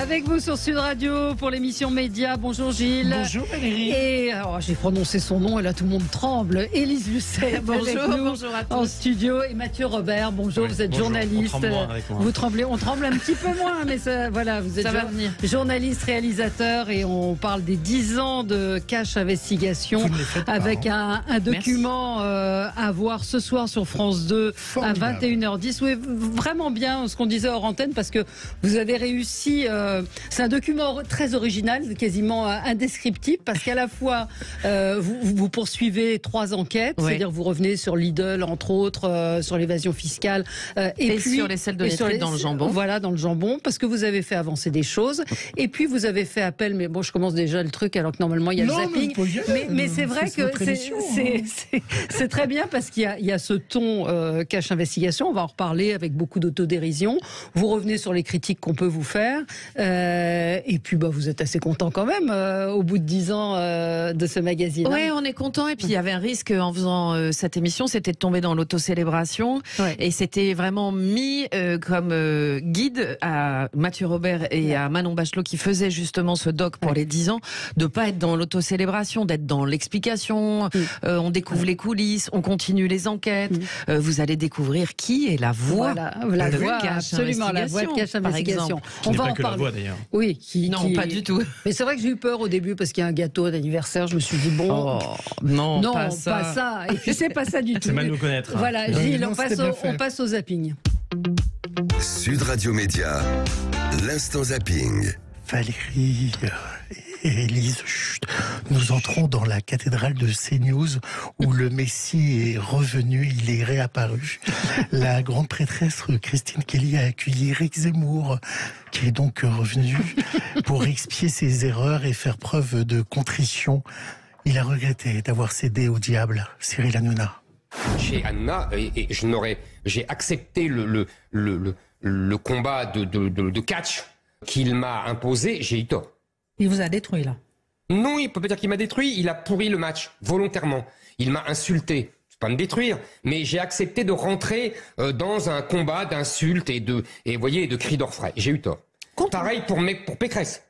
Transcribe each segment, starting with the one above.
Avec vous sur Sud Radio pour l'émission Média. Bonjour Gilles. Bonjour Valérie. Et alors, j'ai prononcé son nom et là tout le monde tremble. Élise Lucet bonjour, avec nous bonjour à tous. en studio et Mathieu Robert. Bonjour, vous êtes bonjour. journaliste. On tremble moins avec moi. Vous tremblez, on tremble un petit peu moins, mais ça, voilà, vous êtes Ça va venir. journaliste, réalisateur et on parle des 10 ans de Cash Investigation Vous ne les faites pas, avec hein. un document à voir ce soir sur France 2 Formidable. à 21h10. Oui, vraiment bien ce qu'on disait hors antenne parce que vous avez réussi. C'est un document très original, quasiment indescriptible, parce qu'à la fois vous poursuivez 3 enquêtes, Ouais. c'est-à-dire vous revenez sur Lidl entre autres, sur l'évasion fiscale Et puis sur les selles de et sur Lettré dans le jambon. Voilà, dans le jambon, parce que vous avez fait avancer des choses. Et puis vous avez fait appel, mais bon, je commence déjà le truc alors que normalement il y a Non, le mais zapping. vous pouvez y aller. Mais c'est vrai C'est que votre émission, c'est très bien parce qu'il y a ce ton Cash Investigation. On va en reparler avec beaucoup d'autodérision. Vous revenez sur les critiques qu'on peut vous faire. Et puis vous êtes assez content quand même au bout de 10 ans de ce magazine. Oui, on est content. Et puis il y avait un risque en faisant cette émission, c'était de tomber dans l'autocélébration. Ouais. Et c'était vraiment mis comme guide à Mathieu Robert et à Manon Bachelot qui faisaient justement ce doc pour les 10 ans, de pas être dans l'autocélébration, d'être dans l'explication. On découvre les coulisses, on continue les enquêtes. Vous allez découvrir qui est la voix. Voilà, la de voix, Cash absolument, la voix de Cash par Investigation. exemple. On Qui n'est va pas en que la parler. voix d'ailleurs. Oui, Non, pas du tout. Mais c'est vrai que j'ai eu peur au début parce qu'il y a un gâteau d'anniversaire. Je me suis dit bon. Non, Non, pas pas ça. Et puis c'est pas ça du tout. C'est mal nous connaître. hein. Voilà, Non, Gilles, non, on c'était bien fait. passe au zapping. Sud Radio Média, l'instant zapping. Valérie et Élise, chut, nous entrons dans la cathédrale de CNews où le Messie est revenu, il est réapparu. La grande prêtresse Christine Kelly a accueilli Éric Zemmour, qui est donc revenu pour expier ses erreurs et faire preuve de contrition. Il a regretté d'avoir cédé au diable, Cyril Hanouna. Chez Hanouna, et j'ai accepté le combat de catch qu'il m'a imposé, j'ai eu tort. Il vous a détruit là. Non, il peut pas dire qu'il m'a détruit, il a pourri le match, volontairement. Il m'a insulté. C'est pas me détruire, mais j'ai accepté de rentrer dans un combat d'insultes et de cris d'orfraie. J'ai eu tort. Pareil pour Pécresse.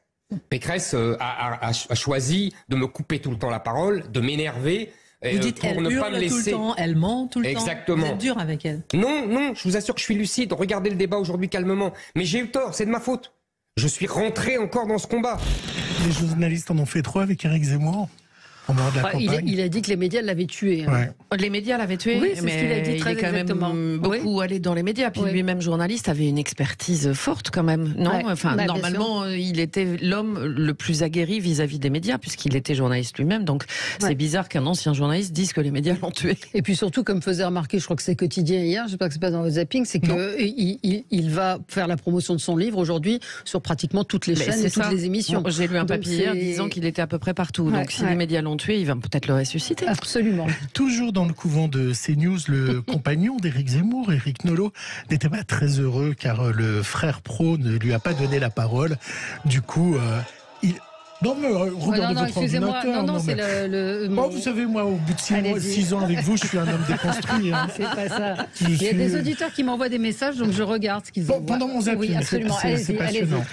Pécresse a choisi de me couper tout le temps la parole, de m'énerver. Vous dites pour elle ne pas hurle me laisser. tout le temps, elle ment tout le Exactement. temps. Vous êtes dur avec elle. Non, je vous assure que je suis lucide. Regardez le débat aujourd'hui calmement. Mais j'ai eu tort, c'est de ma faute. Je suis rentré encore dans ce combat. Les journalistes en ont fait trop avec Éric Zemmour en dehors de la campagne. Il a dit que les médias l'avaient tué. Ouais. Les médias l'avaient tué, Oui, c'est ce mais qu'il a dit très il est quand exactement. même beaucoup allé dans les médias. Puis Oui. lui-même, journaliste, avait une expertise forte quand même. Non, Ouais. enfin, Bien normalement, il était l'homme le plus aguerri vis-à-vis des médias, puisqu'il était journaliste lui-même. Donc, c'est bizarre qu'un ancien journaliste dise que les médias l'ont tué. Et puis surtout, comme faisait remarquer, je crois que c'est quotidien hier, je sais pas que c'est pas dans votre zapping, c'est que il va faire la promotion de son livre aujourd'hui sur pratiquement toutes les Mais chaînes c'est et toutes ça. les émissions. Bon, j'ai lu un Donc papier hier c'est- disant qu'il était à peu près partout. Ouais, Donc, si ouais. les médias l'ont tué, il va peut-être le ressusciter. Absolument. Toujours dans le couvent de CNews, le compagnon d'Éric Zemmour, Éric Nolot, n'était pas très heureux car le frère pro ne lui a pas donné la parole. Du coup, il... Non mais regardez non, votre excusez-moi. ordinateur. Non, c'est mais- le Bon, vous savez, moi, au bout de 6 Allez-y. ans avec vous, je suis un homme déconstruit. hein. c'est pas ça. Je Il y a suis- des auditeurs qui m'envoient des messages, donc je regarde ce qu'ils Bon, envoient. pendant mon zapping, Oui, absolument. c'est Allez-y, passionnant.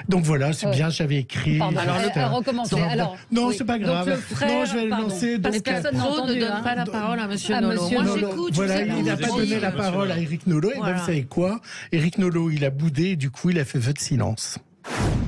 Donc voilà, c'est Ouais. bien, j'avais écrit. Pardon, alors juste, recommencer. dans- Alors, non, oui. c'est pas Donc, grave. le frère, non, je vais le pardon. lancer. Parce Donc, que personne n'a Pro entendu. ne donne hein. pas la parole à Monsieur À Nolot. Monsieur Moi, Nolot. j'écoute. Voilà, je sais il n'a vous pas dire. donné la parole à Éric Nolot. Et Voilà. ben, vous savez quoi? Éric Nolot, il a boudé, et du coup, il a fait vœu de silence.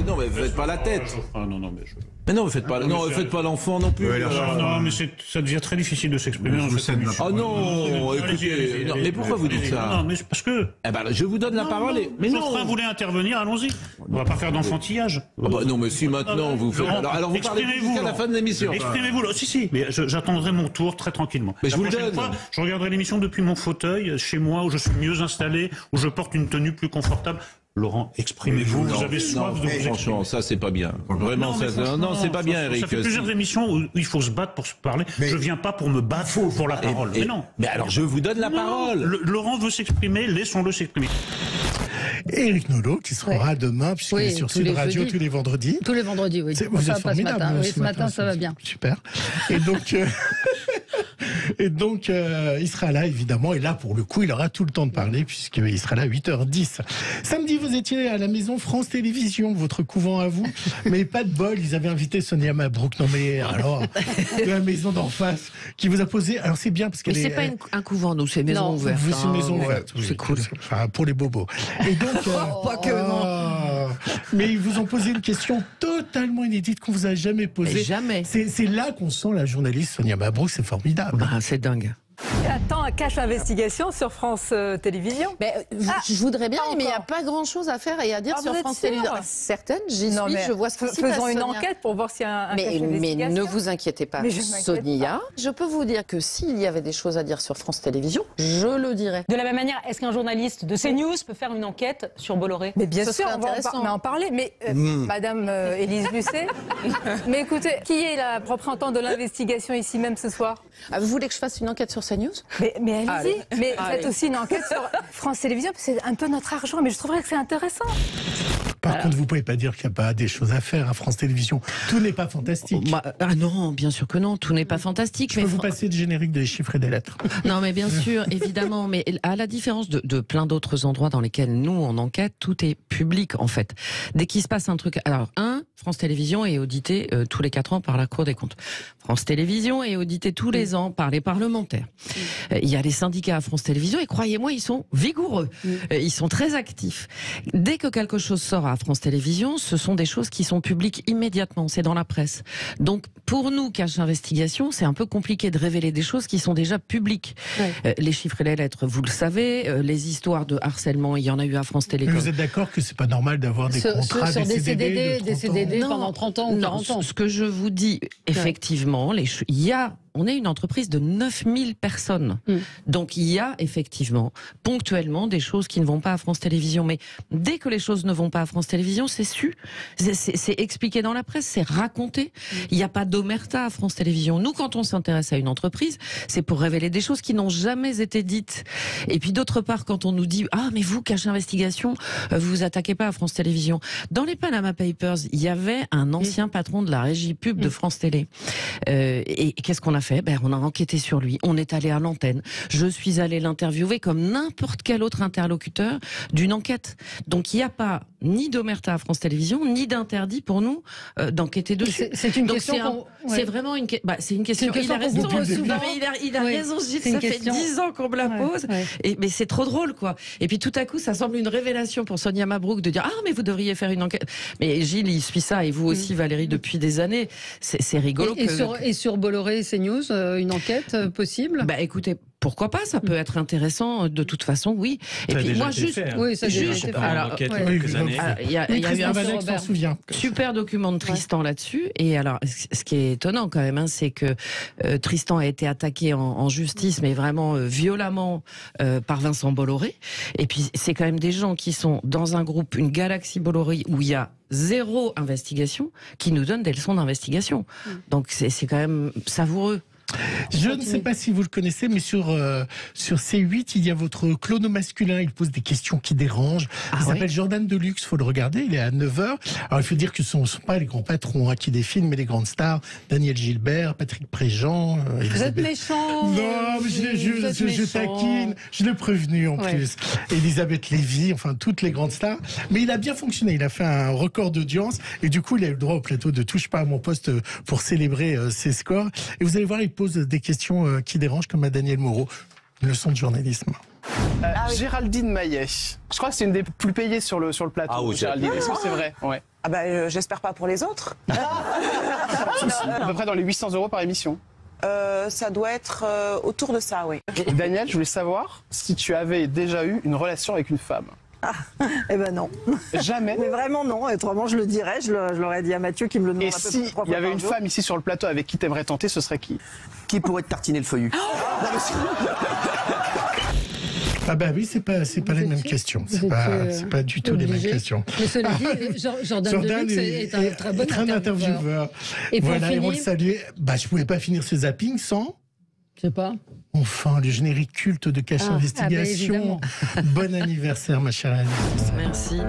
Non, mais faites pas la tête. Ah non, mais je... Mais non, faites pas, non, faites pas l'enfant non plus. Non, mais ça devient très difficile de s'exprimer. dans cette émission. Oh non, Allez-y, écoutez, allez-y, non, allez-y, mais pourquoi vous dites allez-y. ça? Non, mais c'est parce que... Eh ben, je vous donne la parole. Mais non. Geoffrin voulait intervenir, allons-y. On va pas faire d'enfantillage. Ah bah non, mais si maintenant vous faites. Laurent, Alors vous parlez exprimez-vous, jusqu'à la Laurent. fin de l'émission. Exprimez-vous, là. Si, mais j'attendrai mon tour très tranquillement. Mais je La vous le prochaine donne. fois, je regarderai l'émission depuis mon fauteuil, chez moi, où je suis mieux installé, où je porte une tenue plus confortable. Laurent, exprimez-vous, vous avez soif de vous exprimer. Franchement, ça c'est pas bien. Vraiment, mais ça, franchement, non, c'est pas bien, Ça Eric. fait plusieurs émissions où il faut se battre pour se parler. Je viens pas pour me battre pour la parole. Mais non. Mais alors, je vous donne la Non, parole. Laurent veut s'exprimer, laissons-le s'exprimer. Éric Nolot, qui sera demain, puisqu'il Oui, est sur tous Sud les Radio jeudis. tous les vendredis. Tous les vendredis, oui. Vous Ça êtes va pas ce formidable. matin. Oui, ce matin, ça va bien. Super. Et donc, Et donc, il sera là, évidemment. Et là, pour le coup, il aura tout le temps de parler, puisqu'il sera là à 8h10. Samedi, vous étiez à la maison France Télévisions, votre couvent à vous. Mais pas de bol, ils avaient invité Sonia Mabrouk. Non, mais alors, de la maison d'en face, qui vous a posé. Alors, c'est bien, parce qu'elle Mais c'est pas un couvent, nous, c'est une maison ouverte. C'est une maison ouverte. C'est cool. Enfin, pour les bobos. Et donc. Pas que, non. Mais ils vous ont posé une question totalement inédite qu'on vous a jamais posée. Mais jamais. C'est là qu'on sent la journaliste Sonia Mabrouk, c'est formidable. Bah, c'est dingue. Attends, Cache Investigation sur France Télévisions. Je voudrais bien, Pas mais il n'y a encore. pas grand-chose à faire et à dire Ah, sur vous êtes France sûre? Télévisions. Certaines, j'y Non, suis, mais je vois ce qui s'y passe. faisons une Sonia. enquête pour voir s'il y a un Cache Mais Investigation. ne vous inquiétez pas, Mais je m'inquiète Sonia. Je peux vous dire que s'il y avait des choses à dire sur France Télévisions, je le dirais. De la même manière, est-ce qu'un journaliste de CNews peut faire une enquête sur Bolloré? Mais bien Ce sûr, serait on va intéressant. en parler. Mais Madame Élise Lucet, mais écoutez, qui est la représentante de l'investigation ici même ce soir? Ah, vous voulez que je fasse une enquête sur CNews? Mais allez-y. Allez. Mais Allez. faites aussi une enquête sur France Télévisions, parce que c'est un peu notre argent. Mais je trouverais que c'est intéressant. Par contre, vous pouvez pas dire qu'il n'y a pas des choses à faire à France Télévisions. Tout n'est pas fantastique. Ah non, bien sûr que non, tout n'est pas fantastique. Je peux vous passer le générique des chiffres et des lettres. Non, mais bien sûr, évidemment. Mais à la différence de plein d'autres endroits dans lesquels nous, on enquête, tout est public, en fait. Dès qu'il se passe un truc... Alors, France Télévisions est auditée tous les 4 ans par la Cour des comptes. France Télévisions est auditée tous les ans par les parlementaires. Il y a les syndicats à France Télévisions et croyez-moi, ils sont vigoureux. Ils sont très actifs. Dès que quelque chose sort à France Télévisions, ce sont des choses qui sont publiques immédiatement. C'est dans la presse. Donc, pour nous, Cache Investigation, c'est un peu compliqué de révéler des choses qui sont déjà publiques. Les chiffres et les lettres, vous le savez. Les histoires de harcèlement, il y en a eu à France Mais Télécom. vous êtes d'accord que c'est pas normal d'avoir des contrats, sur des CDD, de des 30 ans. CDD Non, pendant 30 ans ou 40 ans. Ce que je vous dis, effectivement, on est une entreprise de 9000 personnes. Donc il y a effectivement, ponctuellement, des choses qui ne vont pas à France Télévisions. Mais dès que les choses ne vont pas à France Télévisions, c'est su. C'est expliqué dans la presse, c'est raconté. Il n'y a pas d'omerta à France Télévisions. Nous, quand on s'intéresse à une entreprise, c'est pour révéler des choses qui n'ont jamais été dites. Et puis d'autre part, quand on nous dit « Ah, mais vous, Cache Investigation, vous vous attaquez pas à France Télévisions ». Dans les Panama Papers, il y avait un ancien patron de la régie pub de France Télé. Et qu'est-ce qu'on a fait? On a enquêté sur lui. On est allé à l'antenne. Je suis allé l'interviewer comme n'importe quel autre interlocuteur d'une enquête. Donc il n'y a pas ni d'omerta à France Télévisions, ni d'interdit pour nous d'enquêter dessus. C'est une Donc question. c'est vraiment une question. C'est une question. C'est une question Il a raison. qu'on vous pose souvent. Il a raison, Gilles. C'est une Ça fait question. 10 ans qu'on me la pose. Mais c'est trop drôle, quoi. Et puis tout à coup, ça semble une révélation pour Sonia Mabrouk de dire « Ah, mais vous devriez faire une enquête ». Mais Gilles, il suit ça, et vous aussi, Valérie, depuis des années. C'est rigolo. Et sur Bolloré et CNews, une enquête possible? Écoutez, pourquoi pas? Ça peut être intéressant. De toute façon, oui. Et puis moi, juste, oui, ça a déjà été fait. alors, il y a eu un super document de Tristan là-dessus. Et alors, ce qui est étonnant quand même, c'est que Tristan a été attaqué en justice, mais vraiment violemment par Vincent Bolloré. Et puis, c'est quand même des gens qui sont dans un groupe, une galaxie Bolloré, où il y a 0 investigation, qui nous donnent des leçons d'investigation. Donc, c'est quand même savoureux. Je ne sais pas si vous le connaissez, mais sur C8, il y a votre clono masculin. Il pose des questions qui dérangent. Il s'appelle Jordan Deluxe, il faut le regarder. Il est à 9h. Alors, il faut dire que ce ne sont pas les grands patrons qui défilent, mais les grandes stars. Daniel Gilbert, Patrick Préjean. Vous êtes méchant. Non, mais je taquine. Je l'ai prévenu en plus. Elisabeth Lévy, enfin, toutes les grandes stars. Mais il a bien fonctionné. Il a fait un record d'audience. Et du coup, il a eu le droit au plateau de Touche pas à mon poste pour célébrer ses scores. Et vous allez voir, il pose des questions qui dérangent, comme à Daniel Moreau. Une leçon de journalisme. Géraldine Maillet. Je crois que c'est une des plus payées sur le plateau. Ah oui, Géraldine, est-ce que c'est vrai? J'espère pas pour les autres. À peu près dans les 800 € par émission. Ça doit être autour de ça, oui. Daniel, je voulais savoir si tu avais déjà eu une relation avec une femme. Eh ben non. Jamais. Mais vraiment non, autrement je le dirais, je l'aurais dit à Mathieu qui me le demande Et un peu si plus 3 il fois y avait par une jour. femme ici sur le plateau avec qui t'aimerais tenter, ce serait qui? Qui pourrait te tartiner le feuillu? Ah bah oui, c'est pas les mêmes questions. C'est pas du tout les mêmes questions. Mais cela dit, Jordan Deluxe est un très bon intervieweur. Et voilà, et on le salue. Je pouvais pas finir ce zapping sans... Je sais pas. Enfin, le générique culte de Cache Investigation. Bon anniversaire, ma chère Alice. Merci.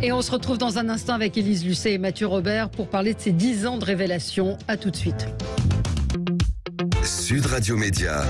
Et on se retrouve dans un instant avec Élise Lucet et Mathieu Robert pour parler de ces 10 ans de révélation. À tout de suite. Sud Radio Média,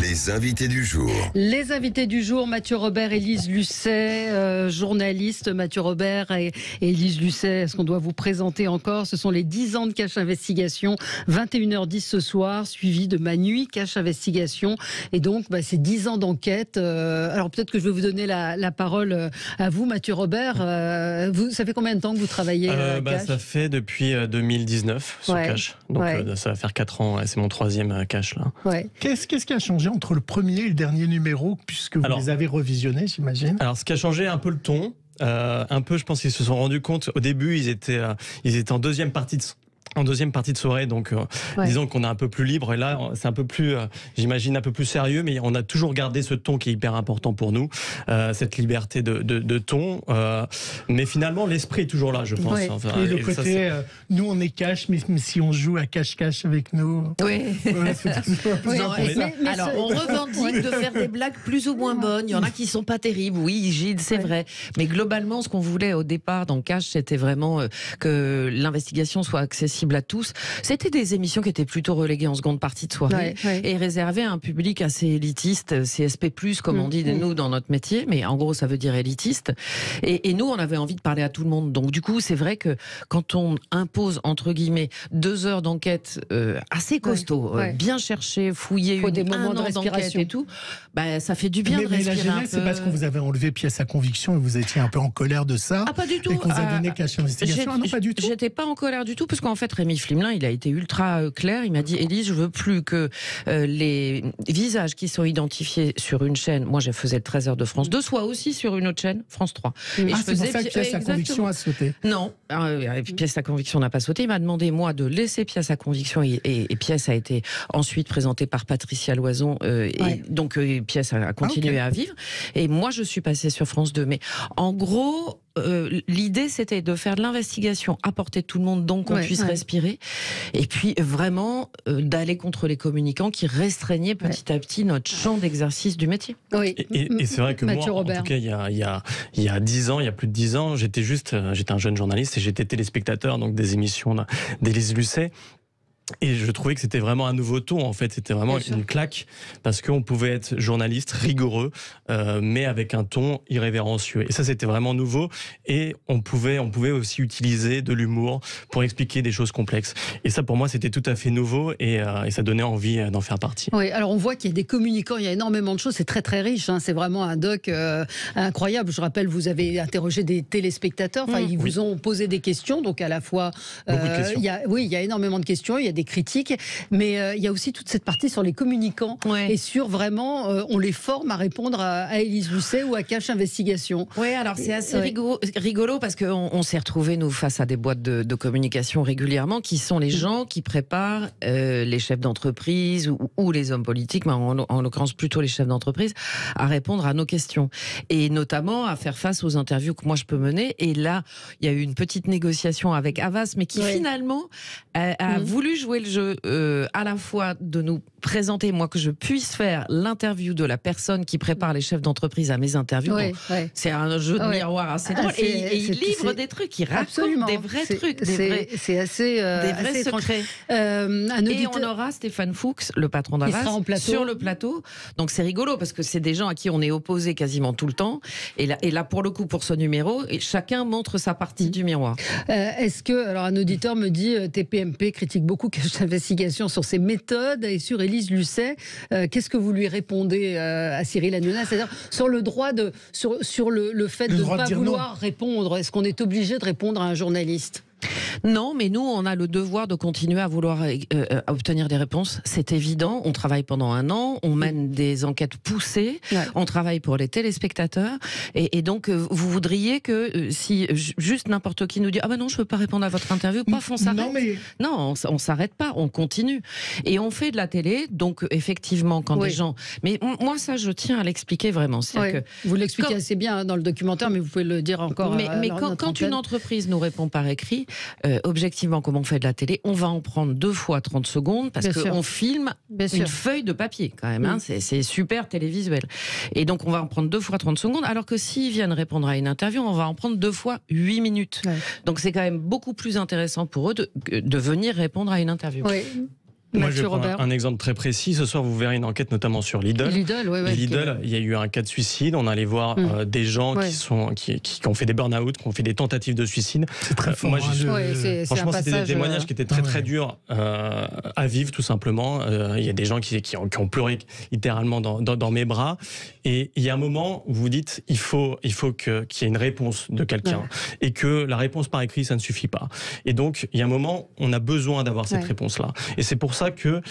les invités du jour. Les invités du jour, Mathieu Robert, Élise Lucet, journaliste. Mathieu Robert et Élise Lucet, est-ce qu'on doit vous présenter encore? Ce sont les 10 ans de Cache Investigation, 21h10 ce soir, suivi de Ma Nuit Cache Investigation. Et donc, c'est 10 ans d'enquête. Alors peut-être que je vais vous donner la parole à vous, Mathieu Robert. Ça fait combien de temps que vous travaillez à Cache? Ça fait depuis 2019 sur Cache. Donc ça va faire 4 ans. C'est mon 3e Cache là. Qu'est-ce qui a changé entre le premier et le dernier numéro, puisque vous les avez revisionnés, j'imagine? Alors, ce qui a changé un peu le ton, un peu, je pense qu'ils se sont rendus compte. Au début, ils étaient en deuxième partie de soirée, donc disons qu'on est un peu plus libre, et là c'est un peu plus, j'imagine, un peu plus sérieux, mais on a toujours gardé ce ton qui est hyper important pour nous, cette liberté de ton, mais finalement l'esprit est toujours là, je pense. Et le côté, nous on est cash, mais si on joue à cache-cache avec nous... Alors on revendique de faire des blagues plus ou moins bonnes, il y en a qui sont pas terribles, oui Gilles, c'est vrai, mais globalement ce qu'on voulait au départ dans Cache, c'était vraiment que l'investigation soit accessible à tous. C'était des émissions qui étaient plutôt reléguées en seconde partie de soirée et réservées à un public assez élitiste, CSP+, comme on dit nous dans notre métier, mais en gros ça veut dire élitiste. Et nous, on avait envie de parler à tout le monde. Donc du coup, c'est vrai que quand on impose, entre guillemets, 2 heures d'enquête assez costaud, bien cherché, fouillé, des moments de respiration et tout, ça fait du bien de respirer la genèse, c'est parce qu'on vous avait enlevé Pièce à conviction et vous étiez un peu en colère de ça. Ah, pas du tout. Et qu'on vous a donné Cache Investigation. Non, pas du tout. J'étais pas en colère du tout, parce qu'en fait, Rémi Flimelin, il a été ultra clair. Il m'a dit, Élise, je veux plus que les visages qui sont identifiés sur une chaîne, moi je faisais le 13h de France 2, soient aussi sur une autre chaîne, France 3. Et c'est pour ça que Pièce à conviction a sauté. Non, Pièce à conviction n'a pas sauté. Il m'a demandé, moi, de laisser Pièce à conviction, et Pièce a été ensuite présentée par Patricia Loison, et donc Pièce a continué à vivre. Et moi, je suis passée sur France 2. Mais en gros... l'idée c'était de faire de l'investigation à portée de tout le monde, donc qu'on puisse respirer, et puis vraiment d'aller contre les communicants qui restreignaient petit à petit notre champ d'exercice du métier. Et c'est vrai que moi, en tout cas, il y a 10 ans, il y a plus de 10 ans, j'étais un jeune journaliste et j'étais téléspectateur donc des émissions d'Élise Lucet. Et je trouvais que c'était vraiment un nouveau ton, en fait. C'était vraiment une claque, parce qu'on pouvait être journaliste rigoureux, mais avec un ton irrévérencieux. Et ça, c'était vraiment nouveau. Et on pouvait aussi utiliser de l'humour pour expliquer des choses complexes. Et ça, pour moi, c'était tout à fait nouveau, et ça donnait envie d'en faire partie. Oui, alors on voit qu'il y a des communicants, il y a énormément de choses. C'est très très riche. C'est vraiment un doc incroyable. Je rappelle, vous avez interrogé des téléspectateurs. Enfin, ils vous ont posé des questions, donc à la fois, il y a énormément de questions. Il y a des critiques, mais il y a aussi toute cette partie sur les communicants et sur vraiment, on les forme à répondre à Élise Lucet ou à Cache Investigation. Oui, alors c'est assez rigolo parce qu'on s'est retrouvés, nous, face à des boîtes de communication régulièrement, qui sont les gens qui préparent les chefs d'entreprise ou les hommes politiques, mais en l'occurrence plutôt les chefs d'entreprise, à répondre à nos questions. Et notamment à faire face aux interviews que moi je peux mener. Et là, il y a eu une petite négociation avec Havas, mais qui finalement a voulu jouer le jeu à la fois de nous présenter, moi, que je puisse faire l'interview de la personne qui prépare les chefs d'entreprise à mes interviews. C'est un jeu de miroir assez drôle. Et il livre des trucs, il raconte des vrais trucs. C'est assez des vrais secrets. Et on aura Stéphane Fuchs, le patron d'Havas, sur le plateau. Donc c'est rigolo, parce que c'est des gens à qui on est opposé quasiment tout le temps. Et là pour le coup, pour ce numéro, chacun montre sa partie du miroir. Est-ce que, alors un auditeur me dit, TPMP critique beaucoup Cache Investigation sur ses méthodes et sur Élise Lucet. Qu'est-ce que vous lui répondez à Cyril Hanouna? C'est-à-dire sur le droit sur le fait de ne pas vouloir répondre. Est-ce qu'on est obligé de répondre à un journaliste? Non, mais nous, on a le devoir de continuer à vouloir obtenir des réponses. C'est évident. On travaille pendant 1 an, on mène des enquêtes poussées, on travaille pour les téléspectateurs. Et donc, vous voudriez que si juste n'importe qui nous dit « Ah ben non, je ne peux pas répondre à votre interview », paf, on s'arrête. Non, on ne s'arrête pas, on continue. Et on fait de la télé, donc effectivement, quand des gens... Mais moi, ça, je tiens à l'expliquer vraiment. Que vous l'expliquez assez bien dans le documentaire, mais vous pouvez le dire encore. Mais quand une entreprise nous répond par écrit, objectivement, comme on fait de la télé, on va en prendre 2 fois 30 secondes parce qu'on filme une feuille de papier quand même. Hein, c'est super télévisuel. Et donc, on va en prendre 2 fois 30 secondes, alors que s'ils viennent répondre à une interview, on va en prendre 2 fois 8 minutes. Ouais. Donc, c'est quand même beaucoup plus intéressant pour eux de venir répondre à une interview. Oui. Moi, je vais prendre un exemple très précis. Ce soir, vous verrez une enquête notamment sur Lidl. Lidl, il y a eu un cas de suicide. On allait voir des gens qui ont fait des burn-out, qui ont fait des tentatives de suicide. C'est très fort. Moi, franchement, c'était des témoignages qui étaient très très durs à vivre, tout simplement. Il y a des gens qui ont pleuré littéralement dans mes bras. Et il y a un moment où vous dites, il faut qu'il y ait une réponse de quelqu'un. Et que la réponse par écrit, ça ne suffit pas. Et donc, il y a un moment, on a besoin d'avoir cette réponse-là. Et c'est pour ça que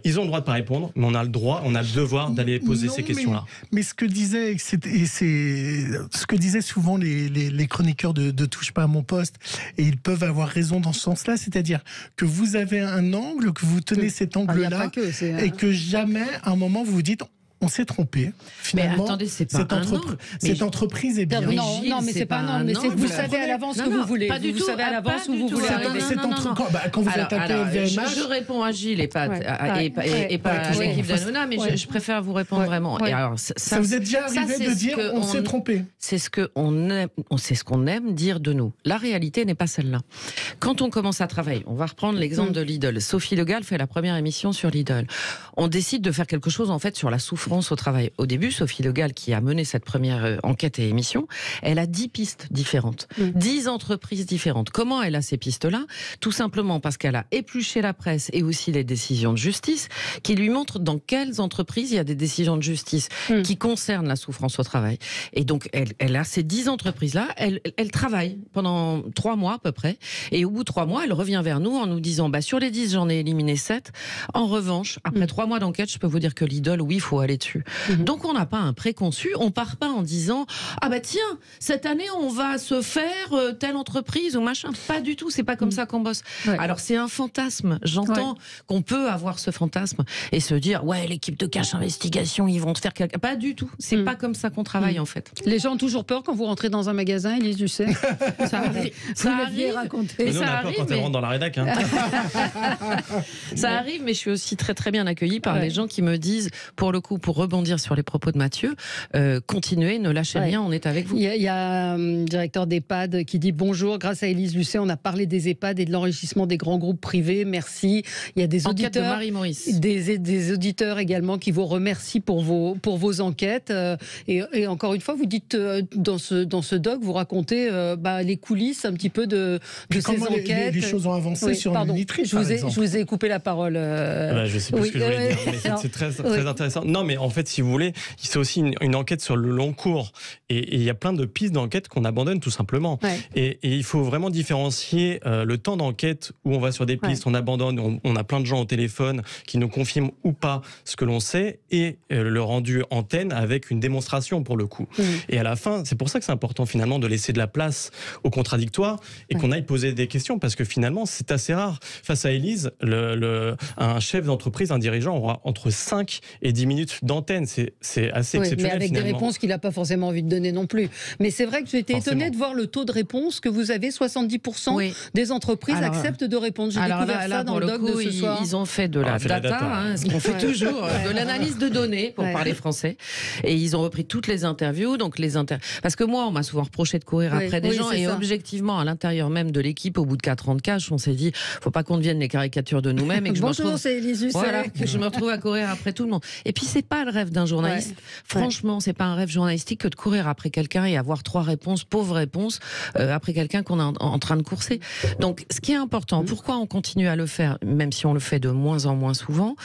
ils ont le droit de pas répondre, mais on a le droit, on a le devoir d'aller poser ces questions-là. Mais ce que disaient, ce que disaient souvent les chroniqueurs de Touche pas à mon poste, et ils peuvent avoir raison dans ce sens-là, c'est-à-dire que vous avez un angle, que vous tenez cet angle-là, et que jamais, à un moment, vous vous dites. On s'est trompé. Finalement, mais attendez, c'est pas cette entreprise est bien. Non, mais c'est pas un angle. Mais c'est que vous savez à l'avance ce que vous voulez. Pas du tout. Vous savez à l'avance où vous voulez arriver. Quand vous êtes appelé au VMH... Je réponds à Gilles et pas à l'équipe d'Hanouna, mais je préfère vous répondre vraiment. Et alors, ça vous est déjà arrivé de dire on s'est trompé. C'est ce qu'on aime dire de nous. La réalité n'est pas celle-là. Quand on commence à travailler, on va reprendre l'exemple de Lidl. Sophie Le Gall fait la première émission sur Lidl. On décide de faire quelque chose en fait sur la souffrance au travail. Au début, Sophie Le Gall, qui a mené cette première enquête et émission, elle a 10 pistes différentes, 10 entreprises différentes. Comment elle a ces pistes-là? Tout simplement parce qu'elle a épluché la presse et aussi les décisions de justice qui lui montrent dans quelles entreprises il y a des décisions de justice qui concernent la souffrance au travail. Et donc, elle a ces 10 entreprises-là, elle travaille pendant 3 mois à peu près, et au bout de 3 mois, elle revient vers nous en nous disant, sur les 10, j'en ai éliminé 7. En revanche, après 3 mois d'enquête, je peux vous dire que Lidl, oui, il faut aller dessus. Donc on n'a pas un préconçu, on part pas en disant tiens, cette année on va se faire telle entreprise ou machin. Pas du tout, c'est pas comme ça qu'on bosse. Alors c'est un fantasme, j'entends qu'on peut avoir ce fantasme et se dire l'équipe de Cache Investigation, ils vont te faire quelque... Pas du tout, c'est pas comme ça qu'on travaille en fait. Les gens ont toujours peur quand vous rentrez dans un magasin, Élise Lucet. Ça arrive. Ça arrive. Mais nous, on a peur quand elle rentre dans la rédac. Ça arrive, mais je suis aussi très très bien accueillie par les gens qui me disent, pour le coup, pour rebondir sur les propos de Mathieu, continuez, ne lâchez rien, on est avec vous. Il y a un directeur d'EHPAD qui dit bonjour, grâce à Élise Lucet, on a parlé des EHPAD et de l'enrichissement des grands groupes privés, merci. Il y a des auditeurs, de Marie-Maurice. Des auditeurs également qui vous remercient pour vos enquêtes. Et encore une fois, vous dites dans ce doc, vous racontez les coulisses un petit peu de ces enquêtes. Les choses ont avancé sur le nitrite, je vous ai coupé la parole. Je sais plus ce que je voulais dire, mais c'est très intéressant. Non, mais en fait, si vous voulez, c'est aussi une enquête sur le long cours. Et il y a plein de pistes d'enquête qu'on abandonne tout simplement. Et il faut vraiment différencier le temps d'enquête où on va sur des pistes, on abandonne, on a plein de gens au téléphone qui nous confirment ou pas ce que l'on sait, et le rendu antenne avec une démonstration pour le coup. Et à la fin, c'est pour ça que c'est important finalement de laisser de la place au contradictoire et qu'on aille poser des questions, parce que finalement, c'est assez rare. Face à Élise, un chef d'entreprise, un dirigeant aura entre 5 et 10 minutes d'antenne. C'est assez exceptionnel. Mais avec finalement. des réponses qu'il n'a pas forcément envie de donner non plus. Mais c'est vrai que j'ai été étonnée de voir le taux de réponse que vous avez. 70% des entreprises acceptent de répondre. J'ai découvert ça dans le doc de ce soir. Ils ont fait de la data, ce qu'on fait toujours, de l'analyse de données, pour parler français. Et ils ont repris toutes les interviews. Parce que moi, on m'a souvent reproché de courir après des gens. Et objectivement, à l'intérieur même de l'équipe, au bout de 4 ans de cash, on s'est dit, faut pas qu'on devienne les caricatures de nous-mêmes. Et que bonjour, c'est Élise Lucet. Que je me retrouve à courir après tout le monde. Et puis, c'est pas le rêve d'un journaliste. Franchement, c'est pas un rêve journalistique que de courir après quelqu'un et avoir 3 réponses, pauvres réponses, après quelqu'un qu'on est en train de courser. Donc, ce qui est important, pourquoi on continue à le faire, même si on le fait de moins en moins souvent,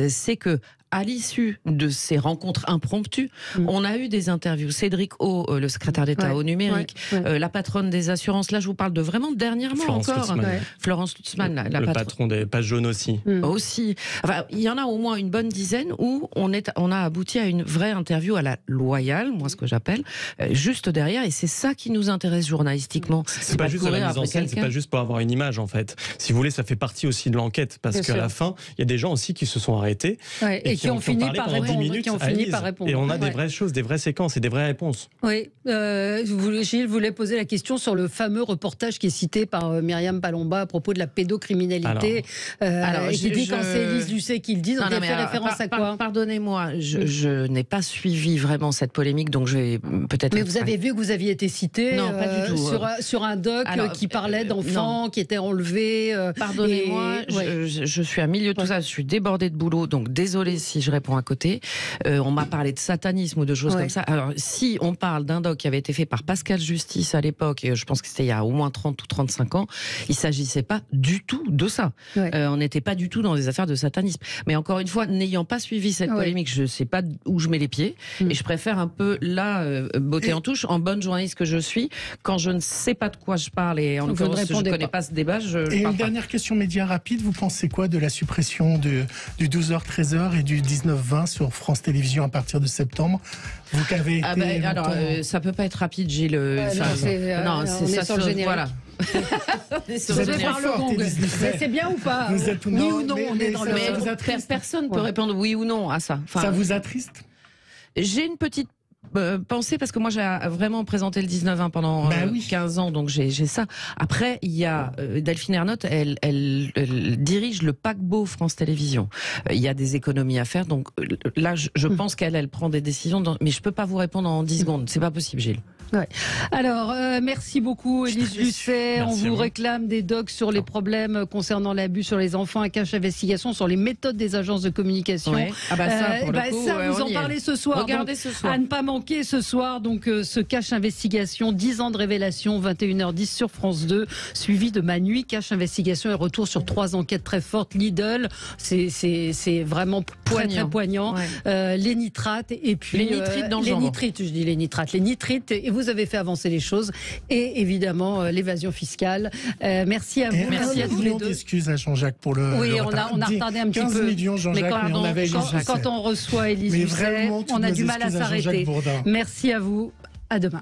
c'est que à l'issue de ces rencontres impromptues, on a eu des interviews. Cédric O, le secrétaire d'État au numérique, la patronne des assurances. Là, je vous parle de vraiment dernièrement Florence encore. Lutzmann. Florence Lutzmann, le patron des pages jaunes aussi. Aussi. Enfin, il y en a au moins une bonne dizaine où on a abouti à une vraie interview à la loyale, moi ce que j'appelle, juste derrière. Et c'est ça qui nous intéresse journalistiquement. C'est pas juste de la mise en scène, c'est pas juste pour avoir une image en fait. Si vous voulez, ça fait partie aussi de l'enquête, parce qu'à la fin, il y a des gens aussi qui se sont arrêtés et qui ont fini parlé par pendant 10 répondre, minutes qui ont à fini Élise. par répondre. Et on a des Ouais. vraies choses, des vraies séquences et des vraies réponses. Oui, Gilles voulait poser la question sur le fameux reportage qui est cité par Myriam Palomba à propos de la pédocriminalité. Et qui dit quand c'est Élise Lucet qui le dit, donc elle fait référence à quoi? Pardonnez-moi, je n'ai pas suivi vraiment cette polémique, donc je vais peut-être... Mais vous avez vu que vous aviez été cité Non, pas du tout. sur un doc qui parlait d'enfants qui étaient enlevés. Pardonnez-moi, je suis à milieu de tout ça, je suis débordée de boulot, donc désolée si je réponds à côté. On m'a parlé de satanisme ou de choses comme ça. Alors, si on parle d'un doc qui avait été fait par Pascal Justice à l'époque, et je pense que c'était il y a au moins 30 ou 35 ans, il ne s'agissait pas du tout de ça. On n'était pas du tout dans des affaires de satanisme. Mais encore une fois, n'ayant pas suivi cette polémique, je ne sais pas où je mets les pieds, et je préfère un peu là botter en touche, en bonne journaliste que je suis, quand je ne sais pas de quoi je parle, et en l'occurrence, je ne connais pas ce débat, Et une dernière question média rapide, vous pensez quoi de la suppression du 12h-13h et du 19h-20 sur France Télévisions à partir de septembre? Vous qui avez été ça peut pas être rapide, Gilles. on est sur le générique. Voilà. Vous êtes par le gong. C'est bien ou pas? Oui ou non, on est dans le... Personne ne peut répondre oui ou non à ça. Ça vous attriste? J'ai une petite pensée, parce que moi j'ai vraiment présenté le 19-20 pendant 15 ans, donc j'ai ça. Après, il y a Delphine Ernotte, elle dirige le paquebot France Télévisions. Il y a des économies à faire, donc là je pense qu'elle prend des décisions, mais je peux pas vous répondre en 10 secondes, c'est pas possible, Gilles. Ouais. Alors, merci beaucoup, Élise Lucet. On vous réclame des docs sur les problèmes concernant l'abus sur les enfants, à Cache Investigation, sur les méthodes des agences de communication. Ouais. Ah bah ça, pour le coup, vous en parlez ce soir. Regardez ce soir. À ne pas manquer ce soir, donc ce Cache Investigation, 10 ans de révélation, 21h10 sur France 2, suivi de Ma Nuit. Cache Investigation et retour sur 3 enquêtes très fortes. Lidl, c'est vraiment très poignant. Ouais. Les nitrates et puis les nitrites dans le jambon. Je dis les nitrites. Et vous avez fait avancer les choses, et évidemment l'évasion fiscale. Merci à vous. Merci à tous les deux. D'excuses à Jean-Jacques pour le retard. On a retardé un petit peu. 15 millions, Jean-Jacques, mais on avait quand on reçoit Élise Lucet, on a du mal à s'arrêter. Merci à vous. À demain.